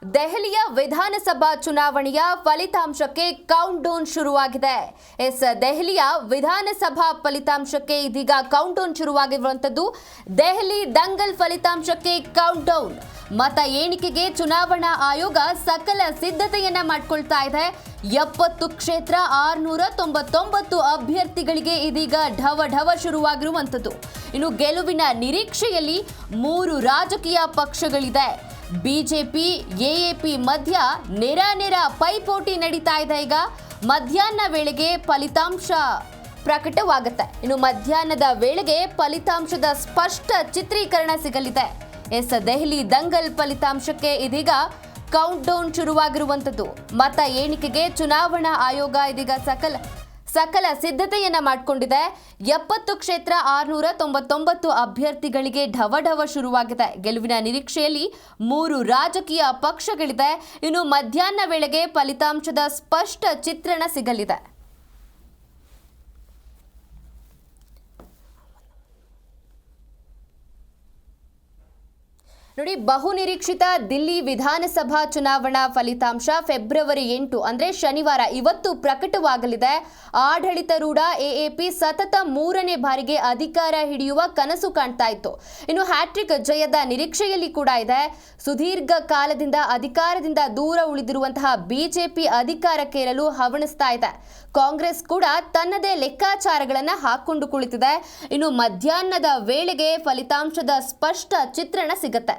ದೆಹಲಿಯ ವಿಧಾನಸಭಾ ಚುನಾವಣೆಯ ಫಲಿತಾಂಶಕ್ಕೆ ಕೌಂಟ್ ಡೌನ್ ಶುರುವಾಗಿದೆ. ದೆಹಲಿಯ ವಿಧಾನಸಭಾ ಫಲಿತಾಂಶಕ್ಕೆ ಇದೀಗ ಕೌಂಟ್ ಡೌನ್ ಶುರುವಾಗಿರುವಂತದ್ದು. ದೆಹಲಿ ದಂಗಲ್ ಫಲಿತಾಂಶಕ್ಕೆ ಕೌಂಟ್ ಡೌನ್. ಮತ ಎಣಿಕೆಗೆ ಚುನಾವಣಾ ಆಯೋಗ ಸಕಲ ಸಿದ್ಧತೆಯನ್ನ ಮಾಡಿಕೊಳ್ತಾ ಇದೆ. 70 ಕ್ಷೇತ್ರ 699 ಅಭ್ಯರ್ಥಿಗಳಿಗೆ ಇದೀಗ ಢವ ಶುರುವಾಗಿರುವಂತದ್ದು. ಇನ್ನು ಗೆಲುವಿನ ನಿರೀಕ್ಷೆಯಲ್ಲಿ 3 ರಾಜಕೀಯ ಪಕ್ಷಗಳಿದೆ. ಬಿಜೆಪಿ ಎಎಪಿ ಮಧ್ಯ ನೇರ ಪೈಪೋಟಿ ನಡೀತಾ ಇದೆ. ಈಗ ಮಧ್ಯಾಹ್ನ ವೇಳೆಗೆ ಫಲಿತಾಂಶ ಪ್ರಕಟವಾಗುತ್ತೆ. ಇನ್ನು ಮಧ್ಯಾಹ್ನದ ವೇಳೆಗೆ ಫಲಿತಾಂಶದ ಸ್ಪಷ್ಟ ಚಿತ್ರೀಕರಣ ಸಿಗಲಿದೆ. ದೆಹಲಿ ದಂಗಲ್ ಫಲಿತಾಂಶಕ್ಕೆ ಇದೀಗ ಕೌಂಟ್ ಡೌನ್ ಶುರುವಾಗಿರುವಂತದ್ದು. ಮತ ಎಣಿಕೆಗೆ ಚುನಾವಣಾ ಆಯೋಗ ಇದೀಗ ಸಕಲ ಸಿದ್ಧತೆಯನ್ನ ಮಾಡಿಕೊಂಡಿದೆ. 70 ಕ್ಷೇತ್ರ 699 ಅಭ್ಯರ್ಥಿಗಳಿಗೆ ಢವ ಶುರುವಾಗಿದೆ. ಗೆಲುವಿನ ನಿರೀಕ್ಷೆಯಲ್ಲಿ 3 ರಾಜಕೀಯ ಪಕ್ಷಗಳಿದೆ. ಇನ್ನು ಮಧ್ಯಾಹ್ನ ವೇಳೆಗೆ ಫಲಿತಾಂಶದ ಸ್ಪಷ್ಟ ಚಿತ್ರಣ ಸಿಗಲಿದೆ. ನೋಡಿ, ಬಹುನಿರೀಕ್ಷಿತ ದಿಲ್ಲಿ ವಿಧಾನಸಭಾ ಚುನಾವಣಾ ಫಲಿತಾಂಶ ಫೆಬ್ರವರಿ 8 ಅಂದ್ರೆ ಶನಿವಾರ ಇವತ್ತು ಪ್ರಕಟವಾಗಲಿದೆ. ಆಡಳಿತಾರೂಢ ಎಎಪಿ ಸತತ 3ನೇ ಬಾರಿಗೆ ಅಧಿಕಾರ ಹಿಡಿಯುವ ಕನಸು ಕಾಣ್ತಾ ಇತ್ತು. ಇನ್ನು ಹ್ಯಾಟ್ರಿಕ್ ಜಯದ ನಿರೀಕ್ಷೆಯಲ್ಲಿ ಕೂಡ ಇದೆ. ಸುದೀರ್ಘ ಕಾಲದಿಂದ ಅಧಿಕಾರದಿಂದ ದೂರ ಉಳಿದಿರುವಂತಹ ಬಿಜೆಪಿ ಅಧಿಕಾರಕ್ಕೇರಲು ಹವಣಿಸ್ತಾ ಇದೆ. ಕಾಂಗ್ರೆಸ್ ಕೂಡ ತನ್ನದೇ ಲೆಕ್ಕಾಚಾರಗಳನ್ನು ಹಾಕೊಂಡು ಕುಳಿತಿದೆ. ಇನ್ನು ಮಧ್ಯಾಹ್ನದ ವೇಳೆಗೆ ಫಲಿತಾಂಶದ ಸ್ಪಷ್ಟ ಚಿತ್ರಣ ಸಿಗುತ್ತೆ.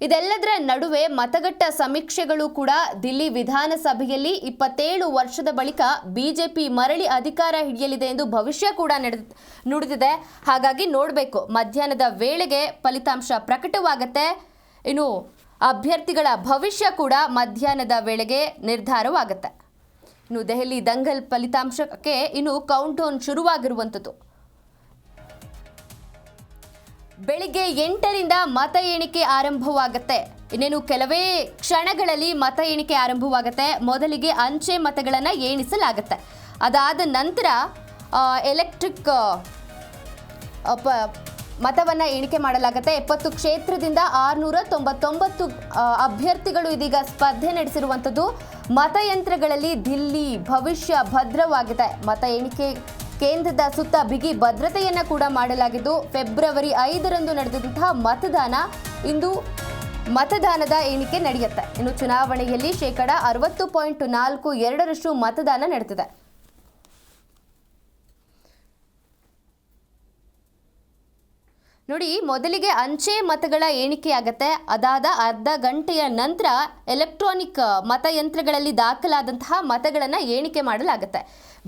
ಇದೆಲ್ಲದರ ನಡುವೆ ಮತಗಟ್ಟ ಸಮೀಕ್ಷೆಗಳು ಕೂಡ ದಿಲ್ಲಿ ವಿಧಾನಸಭೆಯಲ್ಲಿ 27 ವರ್ಷದ ಬಳಿಕ ಬಿಜೆಪಿ ಮರಳಿ ಅಧಿಕಾರ ಹಿಡಿಯಲಿದೆ ಎಂದು ಭವಿಷ್ಯ ಕೂಡ ನುಡಿದಿದೆ. ಹಾಗಾಗಿ ನೋಡಬೇಕು, ಮಧ್ಯಾಹ್ನದ ವೇಳೆಗೆ ಫಲಿತಾಂಶ ಪ್ರಕಟವಾಗುತ್ತೆ. ಇನ್ನು ಅಭ್ಯರ್ಥಿಗಳ ಭವಿಷ್ಯ ಕೂಡ ಮಧ್ಯಾಹ್ನದ ವೇಳೆಗೆ ನಿರ್ಧಾರವಾಗುತ್ತೆ. ಇನ್ನು ದೆಹಲಿ ದಂಗಲ್ ಫಲಿತಾಂಶಕ್ಕೆ ಇನ್ನು ಕೌಂಟ್ ಡೌನ್ ಶುರುವಾಗಿರುವಂಥದ್ದು. ಬೆಳಿಗ್ಗೆ 8ರಿಂದ ಮತ ಎಣಿಕೆ ಆರಂಭವಾಗುತ್ತೆ. ಇನ್ನೇನು ಕೆಲವೇ ಕ್ಷಣಗಳಲ್ಲಿ ಮತ ಎಣಿಕೆ ಆರಂಭವಾಗುತ್ತೆ. ಮೊದಲಿಗೆ ಅಂಚೆ ಮತಗಳನ್ನು ಎಣಿಸಲಾಗುತ್ತೆ. ಅದಾದ ನಂತರ ಎಲೆಕ್ಟ್ರಿಕ್ ಮತವನ್ನು ಎಣಿಕೆ ಮಾಡಲಾಗುತ್ತೆ. 70 ಕ್ಷೇತ್ರದಿಂದ 699 ಅಭ್ಯರ್ಥಿಗಳು ಇದೀಗ ಸ್ಪರ್ಧೆ ನಡೆಸಿರುವಂಥದ್ದು. ಮತಯಂತ್ರಗಳಲ್ಲಿ ದಿಲ್ಲಿ ಭವಿಷ್ಯ ಭದ್ರವಾಗಿದೆ. ಮತ ಎಣಿಕೆ ಕೇಂದ್ರದ ಸುತ್ತ ಬಿಗಿ ಭದ್ರತೆಯನ್ನ ಕೂಡ ಮಾಡಲಾಗಿದ್ದು, ಫೆಬ್ರವರಿ 5ರಂದು ನಡೆದಂತಹ ಇಂದು ಮತದಾನದ ಎಣಿಕೆ ನಡೆಯುತ್ತೆ. ಇನ್ನು ಚುನಾವಣೆಯಲ್ಲಿ 60.42% ಮತದಾನ ನಡೆದಿದೆ. ನೋಡಿ, ಮೊದಲಿಗೆ ಅಂಚೆ ಮತಗಳ ಎಣಿಕೆಯಾಗತ್ತೆ. ಅದಾದ ಅರ್ಧ ಗಂಟೆಯ ನಂತರ ಎಲೆಕ್ಟ್ರಾನಿಕ್ ಮತಯಂತ್ರಗಳಲ್ಲಿ ದಾಖಲಾದಂತಹ ಮತಗಳನ್ನು ಎಣಿಕೆ ಮಾಡಲಾಗುತ್ತೆ.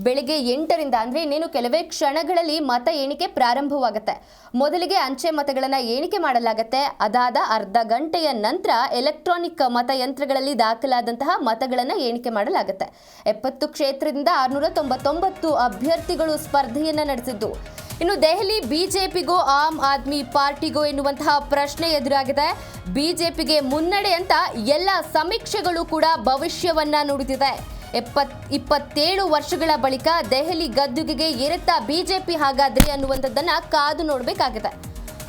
ಬೆಳಿಗ್ಗೆ 8ರಿಂದ ಅಂದರೆ ಇನ್ನೇನು ಕೆಲವೇ ಕ್ಷಣಗಳಲ್ಲಿ ಮತ ಎಣಿಕೆ ಪ್ರಾರಂಭವಾಗುತ್ತೆ. ಮೊದಲಿಗೆ ಅಂಚೆ ಮತಗಳನ್ನು ಎಣಿಕೆ ಮಾಡಲಾಗುತ್ತೆ. ಅದಾದ ಅರ್ಧ ಗಂಟೆಯ ನಂತರ ಎಲೆಕ್ಟ್ರಾನಿಕ್ ಮತಯಂತ್ರಗಳಲ್ಲಿ ದಾಖಲಾದಂತಹ ಮತಗಳನ್ನು ಎಣಿಕೆ ಮಾಡಲಾಗುತ್ತೆ. 70 ಕ್ಷೇತ್ರದಿಂದ 699 ಅಭ್ಯರ್ಥಿಗಳು ಸ್ಪರ್ಧೆಯನ್ನು ನಡೆಸಿದ್ದು. ಇನ್ನು ದೆಹಲಿ ಬಿಜೆಪಿಗೋ ಆಮ್ ಆದ್ಮಿ ಪಾರ್ಟಿಗೋ ಎನ್ನುವಂತಹ ಪ್ರಶ್ನೆ ಎದುರಾಗಿದೆ. ಬಿಜೆಪಿಗೆ ಮುನ್ನಡೆ ಅಂತ ಎಲ್ಲ ಸಮೀಕ್ಷೆಗಳು ಕೂಡ ಭವಿಷ್ಯವನ್ನ ನುಡಿದಿದೆ. 27 ವರ್ಷಗಳ ಬಳಿಕ ದೆಹಲಿ ಗದ್ದುಗೆಗೆ ಏರುತ್ತಾ ಬಿಜೆಪಿ ಹಾಗಾದ್ರೆ ಅನ್ನುವಂಥದ್ದನ್ನ ಕಾದು ನೋಡಬೇಕಾಗಿದೆ.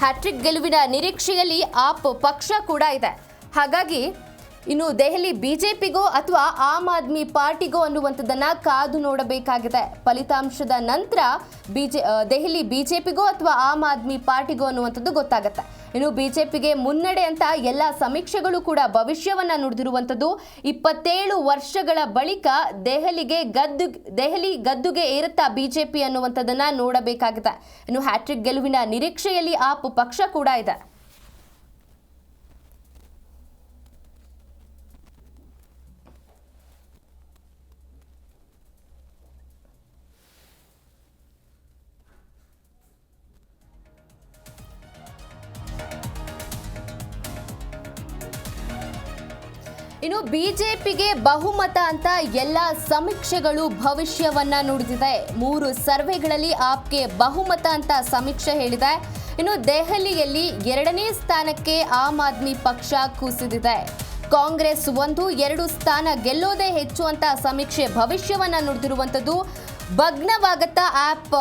ಹ್ಯಾಟ್ರಿಕ್ ಗೆಲುವಿನ ನಿರೀಕ್ಷೆಯಲ್ಲಿ ಆಪ್ ಪಕ್ಷ ಕೂಡ ಇದೆ. ಹಾಗಾಗಿ ಇನ್ನು ದೆಹಲಿ ಬಿಜೆಪಿಗೋ ಅಥವಾ ಆಮ್ ಆದ್ಮಿ ಪಾರ್ಟಿಗೋ ಅನ್ನುವಂಥದ್ದನ್ನ ಕಾದು ನೋಡಬೇಕಾಗಿದೆ. ಫಲಿತಾಂಶದ ನಂತರ ದೆಹಲಿ ಬಿಜೆಪಿಗೋ ಅಥವಾ ಆಮ್ ಆದ್ಮಿ ಪಾರ್ಟಿಗೋ ಅನ್ನುವಂಥದ್ದು ಗೊತ್ತಾಗುತ್ತೆ. ಇನ್ನು ಬಿಜೆಪಿಗೆ ಮುನ್ನಡೆ ಅಂತ ಎಲ್ಲ ಸಮೀಕ್ಷೆಗಳು ಕೂಡ ಭವಿಷ್ಯವನ್ನ ನುಡಿದಿರುವಂಥದ್ದು. 27 ವರ್ಷಗಳ ಬಳಿಕ ದೆಹಲಿ ಗದ್ದುಗೆ ಏರುತ್ತಾ ಬಿಜೆಪಿ ಅನ್ನುವಂಥದ್ದನ್ನ ನೋಡಬೇಕಾಗಿದೆ. ಇನ್ನು ಹ್ಯಾಟ್ರಿಕ್ ಗೆಲುವಿನ ನಿರೀಕ್ಷೆಯಲ್ಲಿ ಆಪ್ ಪಕ್ಷ ಕೂಡ ಇದೆ. ಇನ್ನು ಬಿಜೆಪಿಗೆ ಬಹುಮತ ಅಂತ ಎಲ್ಲ ಸಮೀಕ್ಷೆಗಳು ಭವಿಷ್ಯವನ್ನ ನುಡಿದಿದೆ. 3 ಸರ್ವೆಗಳಲ್ಲಿ ಆಪ್ಗೆ ಬಹುಮತ ಅಂತ ಸಮೀಕ್ಷೆ ಹೇಳಿದೆ. ಇನ್ನು ದೆಹಲಿಯಲ್ಲಿ 2ನೇ ಸ್ಥಾನಕ್ಕೆ ಆಮ್ ಆದ್ಮಿ ಪಕ್ಷ ಕುಸಿದಿದೆ. ಕಾಂಗ್ರೆಸ್ 1-2 ಸ್ಥಾನ ಗೆಲ್ಲೋದೇ ಹೆಚ್ಚು ಅಂತ ಸಮೀಕ್ಷೆ ಭವಿಷ್ಯವನ್ನ ನುಡಿದಿರುವಂಥದ್ದು. ಭಗ್ನವಾಗತ್ತಾ ಆಪ್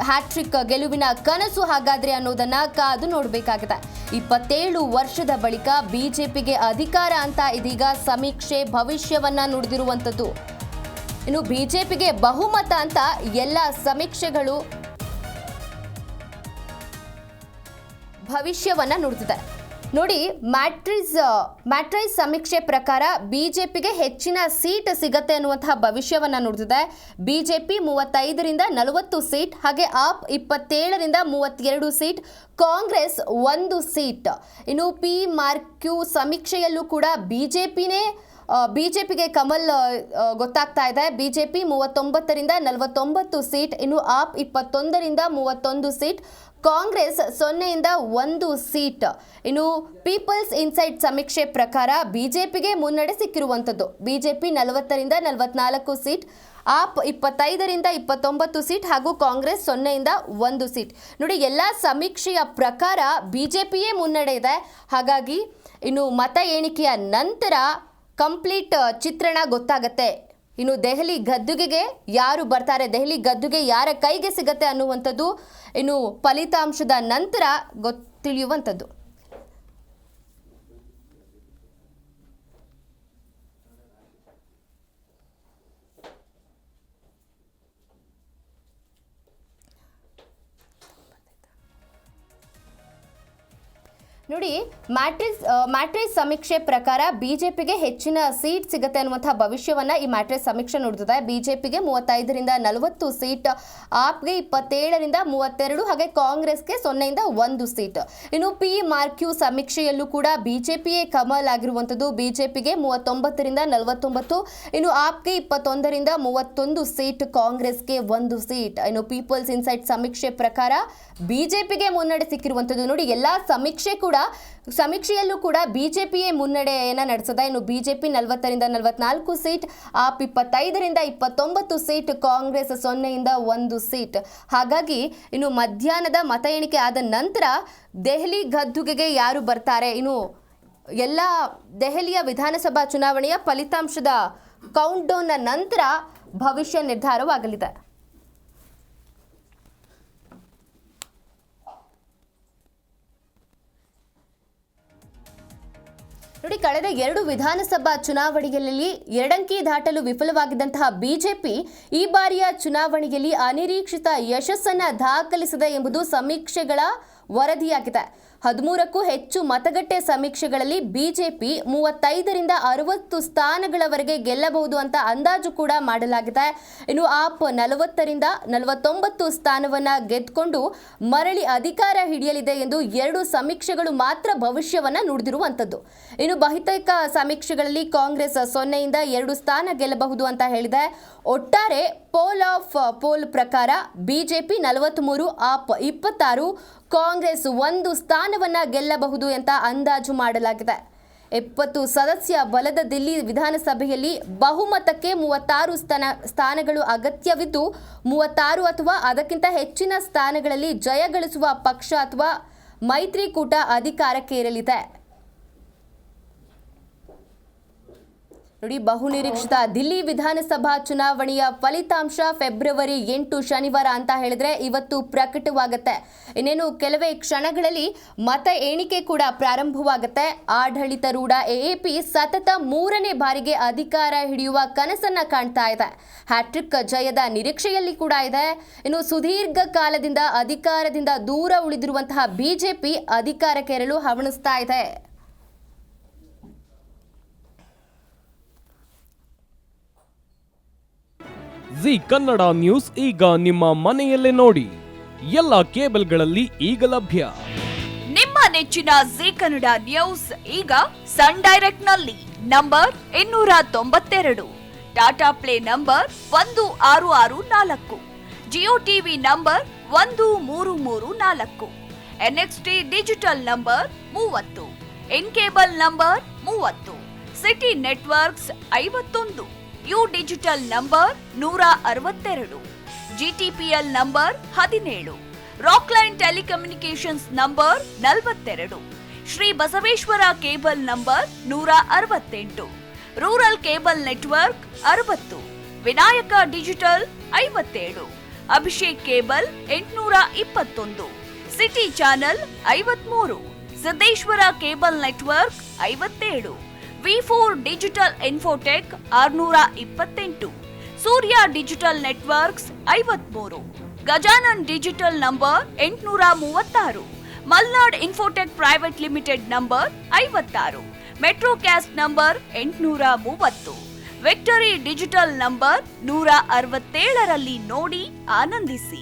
ಹ್ಯಾಟ್ರಿಕ್ ಗೆಲುವಿನ ಕನಸು ಹಾಗಾದ್ರೆ ಅನ್ನೋದನ್ನ ಕಾದು ನೋಡಬೇಕಾಗಿದೆ. 27 ವರ್ಷದ ಬಳಿಕ ಬಿಜೆಪಿಗೆ ಅಧಿಕಾರ ಅಂತ ಇದೀಗ ಸಮೀಕ್ಷೆ ಭವಿಷ್ಯವನ್ನ ನುಡಿದಿರುವಂತದ್ದು. ಇನ್ನು ಬಿಜೆಪಿಗೆ ಬಹುಮತ ಅಂತ ಎಲ್ಲ ಸಮೀಕ್ಷೆಗಳು ಭವಿಷ್ಯವನ್ನ ನುಡಿದಿದೆ. ನೋಡಿ, ಮ್ಯಾಟ್ರೈಸ್ ಸಮೀಕ್ಷೆ ಪ್ರಕಾರ ಬಿಜೆಪಿಗೆ ಹೆಚ್ಚಿನ ಸೀಟ್ ಸಿಗತ್ತೆ ಅನ್ನುವಂತಹ ಭವಿಷ್ಯವನ್ನ ನುಡಿದಿದೆ. ಬಿಜೆಪಿ 35ರಿಂದ 40 ಸೀಟ್, ಹಾಗೆ ಆಪ್ 27ರಿಂದ 32 ಸೀಟ್, ಕಾಂಗ್ರೆಸ್ 1 ಸೀಟ್. ಇನ್ನು PMarQ ಸಮೀಕ್ಷೆಯಲ್ಲೂ ಕೂಡ ಬಿಜೆಪಿಗೆ ಕಮಲ್ ಗೊತ್ತಾಗ್ತಾ ಇದೆ. ಬಿಜೆಪಿ 39ರಿಂದ 49 ಸೀಟ್, ಇನ್ನು ಆಪ್ 21ರಿಂದ 31 ಸೀಟ್, ಕಾಂಗ್ರೆಸ್ 0ಯಿಂದ 1 ಸೀಟ್. ಇನ್ನು ಪೀಪಲ್ಸ್ ಇನ್ಸೈಟ್ ಸಮೀಕ್ಷೆ ಪ್ರಕಾರ ಬಿಜೆಪಿಗೆ ಮುನ್ನಡೆ ಸಿಕ್ಕಿರುವಂಥದ್ದು. ಬಿಜೆಪಿ 40ರಿಂದ 44 ಸೀಟ್, ಆಪ್ 25ರಿಂದ 29 ಸೀಟ್ ಹಾಗೂ ಕಾಂಗ್ರೆಸ್ 0ಯಿಂದ 1 ಸೀಟ್. ನೋಡಿ, ಎಲ್ಲ ಸಮೀಕ್ಷೆಯ ಪ್ರಕಾರ ಬಿಜೆಪಿಯೇ ಮುನ್ನಡೆ ಇದೆ. ಹಾಗಾಗಿ ಇನ್ನು ಮತ ಎಣಿಕೆಯ ನಂತರ ಕಂಪ್ಲೀಟ್ ಚಿತ್ರಣ ಗೊತ್ತಾಗತ್ತೆ. ಇನ್ನು ದೆಹಲಿ ಗದ್ದುಗೆಗೆ ಯಾರು ಬರ್ತಾರೆ, ದೆಹಲಿ ಗದ್ದುಗೆ ಯಾರ ಕೈಗೆ ಸಿಗತ್ತೆ ಅನ್ನುವಂಥದ್ದು ಇನ್ನು ಫಲಿತಾಂಶದ ನಂತರ ತಿಳಿಯುವಂಥದ್ದು. ನೋಡಿ, ಮ್ಯಾಟ್ರಿಕ್ಸ್ ಸಮೀಕ್ಷೆ ಪ್ರಕಾರ ಬಿಜೆಪಿಗೆ ಹೆಚ್ಚಿನ ಸೀಟ್ ಸಿಗುತ್ತೆ ಅನ್ನುವಂತಹ ಭವಿಷ್ಯವನ್ನ ಈ ಮ್ಯಾಟ್ರಿಕ್ಸ್ ಸಮೀಕ್ಷೆ ನುಡಿದಿದೆ. ಬಿಜೆಪಿಗೆ 35ರಿಂದ 40 ಸೀಟ್, ಆಪ್ಗೆ 27ರಿಂದ 32, ಹಾಗೆ ಕಾಂಗ್ರೆಸ್ಗೆ 0ಯಿಂದ 1 ಸೀಟ್. ಇನ್ನು PMarQ ಸಮೀಕ್ಷೆಯಲ್ಲೂ ಕೂಡ ಬಿಜೆಪಿಯೇ ಕಮಲ್ ಆಗಿರುವಂಥದ್ದು. ಬಿಜೆಪಿಗೆ 39ರಿಂದ 49, ಇನ್ನು ಆಪ್ಗೆ 21ರಿಂದ 31 ಸೀಟ್, ಕಾಂಗ್ರೆಸ್ಗೆ 1 ಸೀಟ್. ಇನ್ನು ಪೀಪಲ್ಸ್ ಇನ್ಸೈಟ್ ಸಮೀಕ್ಷೆ ಪ್ರಕಾರ ಬಿಜೆಪಿಗೆ ಮುನ್ನಡೆ ಸಿಕ್ಕಿರುವಂಥದ್ದು. ನೋಡಿ, ಎಲ್ಲಾ ಸಮೀಕ್ಷೆಯಲ್ಲೂ ಕೂಡ ಬಿಜೆಪಿಯೇ ಮುನ್ನಡೆಯನ್ನ ನಡೆಸಿದೆ. ಇನ್ನು ಬಿಜೆಪಿ 40ರಿಂದ 44 ಸೀಟ್, ಆಪ್ 25ರಿಂದ 29 ಸೀಟ್, ಕಾಂಗ್ರೆಸ್ 0ಯಿಂದ 1 ಸೀಟ್. ಹಾಗಾಗಿ ಇನ್ನು ಮಧ್ಯಾಹ್ನದ ಮತ ಎಣಿಕೆ ಆದ ನಂತರ ದೆಹಲಿ ಗದ್ದುಗೆಗೆ ಯಾರು ಬರ್ತಾರೆ, ಇನ್ನು ಎಲ್ಲ ದೆಹಲಿಯ ವಿಧಾನಸಭಾ ಚುನಾವಣೆಯ ಫಲಿತಾಂಶದ ಕೌಂಟ್ಡೌನ್ನ ನಂತರ ಭವಿಷ್ಯ ನಿರ್ಧಾರವಾಗಲಿದೆ. ನೋಡಿ, ಕಳೆದ 2 ವಿಧಾನಸಭಾ ಚುನಾವಣೆಗಳಲ್ಲಿ 2 ಅಂಕಿ ದಾಟಲು ವಿಫಲವಾಗಿದ್ದಂತಹ ಬಿಜೆಪಿ ಈ ಬಾರಿಯ ಚುನಾವಣೆಯಲ್ಲಿ ಅನಿರೀಕ್ಷಿತ ಯಶಸ್ಸನ್ನ ದಾಖಲಿಸಿದೆ ಎಂಬುದು ಸಮೀಕ್ಷೆಗಳ ವರದಿಯಾಗಿದೆ. 13ಕ್ಕೂ ಹೆಚ್ಚು ಮತಗಟ್ಟೆ ಸಮೀಕ್ಷೆಗಳಲ್ಲಿ ಬಿಜೆಪಿ 35ರಿಂದ 60 ಸ್ಥಾನಗಳವರೆಗೆ ಗೆಲ್ಲಬಹುದು ಅಂತ ಅಂದಾಜು ಕೂಡ ಮಾಡಲಾಗಿದೆ. ಇನ್ನು ಆಪ್ 40ರಿಂದ 49 ಸ್ಥಾನವನ್ನ ಗೆದ್ದುಕೊಂಡು ಮರಳಿ ಅಧಿಕಾರ ಹಿಡಿಯಲಿದೆ ಎಂದು 2 ಸಮೀಕ್ಷೆಗಳು ಮಾತ್ರ ಭವಿಷ್ಯವನ್ನ ನುಡಿದಿರುವಂಥದ್ದು. ಇನ್ನು ಬಹುತೇಕ ಸಮೀಕ್ಷೆಗಳಲ್ಲಿ ಕಾಂಗ್ರೆಸ್ 0ಯಿಂದ 2 ಸ್ಥಾನ ಗೆಲ್ಲಬಹುದು ಅಂತ ಹೇಳಿದೆ. ಒಟ್ಟಾರೆ ಪೋಲ್ ಪ್ರಕಾರ ಬಿಜೆಪಿ 43, ಆಪ್ 26, ಕಾಂಗ್ರೆಸ್ 1 ಸ್ಥಾನವನ್ನ ಗೆಲ್ಲಬಹುದು ಅಂತ ಅಂದಾಜು ಮಾಡಲಾಗಿದೆ. 70 ಸದಸ್ಯ ಬಲದ ದಿಲ್ಲಿ ವಿಧಾನಸಭೆಯಲ್ಲಿ ಬಹುಮತಕ್ಕೆ 36 ಸ್ಥಾನಗಳು ಅಗತ್ಯವಿದ್ದು 36 ಅಥವಾ ಅದಕ್ಕಿಂತ ಹೆಚ್ಚಿನ ಸ್ಥಾನಗಳಲ್ಲಿ ಜಯಗಳಿಸುವ ಪಕ್ಷ ಅಥವಾ ಮೈತ್ರಿಕೂಟ ಅಧಿಕಾರಕ್ಕೆ ಇರಲಿದೆ. ನೋಡಿ, ಬಹುನಿರೀಕ್ಷಿತ ದಿಲ್ಲಿ ವಿಧಾನಸಭಾ ಚುನಾವಣೆಯ ಫಲಿತಾಂಶ ಫೆಬ್ರವರಿ 8 ಶನಿವಾರ ಅಂತ ಹೇಳಿದ್ರೆ ಇವತ್ತು ಪ್ರಕಟವಾಗುತ್ತೆ. ಇನ್ನೇನು ಕೆಲವೇ ಕ್ಷಣಗಳಲ್ಲಿ ಮತ ಎಣಿಕೆ ಕೂಡ ಪ್ರಾರಂಭವಾಗುತ್ತೆ. ಆಡಳಿತಾರೂಢ ಎಎಪಿ ಸತತ 3ನೇ ಬಾರಿಗೆ ಅಧಿಕಾರ ಹಿಡಿಯುವ ಕನಸನ್ನ ಕಾಣ್ತಾ ಇದೆ. ಹ್ಯಾಟ್ರಿಕ್ ಜಯದ ನಿರೀಕ್ಷೆಯಲ್ಲಿ ಕೂಡ ಇದೆ. ಇನ್ನು ಸುದೀರ್ಘ ಕಾಲದಿಂದ ಅಧಿಕಾರದಿಂದ ದೂರ ಉಳಿದಿರುವಂತಹ ಬಿಜೆಪಿ ಅಧಿಕಾರಕ್ಕೇರಲು ಹವಣಿಸ್ತಾ ಇದೆ. ಜಿ ಕನ್ನಡ ನ್ಯೂಸ್ ಈಗ ನಿಮ್ಮ ಮನೆಯಲ್ಲೇ ನೋಡಿ. ಎಲ್ಲ ಕೇಬಲ್ಗಳಲ್ಲಿ ಈಗ ಲಭ್ಯ. ನಿಮ್ಮ ನೆಚ್ಚಿನ ಜಿ ಕನ್ನಡ ನ್ಯೂಸ್ ಈಗ ಸನ್ ಡೈರೆಕ್ಟ್ ನಲ್ಲಿ number 292, Tata play number 1664, Jio TV number 1334, NXT digital number 30, in cable number 30, city networks 51, U digital number 162, GTPL number 17, Rockline telecommunications number 42, Shri Basaveshwara cable number 168, rural cable network 60, Vinayaka digital 57, Abhishek cable 821, city channel 53, Siddeshwara cable network 57, V4 digital Infotech 628, Surya digital networks 53, Gajanan digital number 836, Malnad Infotech private limited number 56, Metrocast number 830, Victory Digital number 167ರಲ್ಲಿ ನೋಡಿ ಆನಂದಿಸಿ.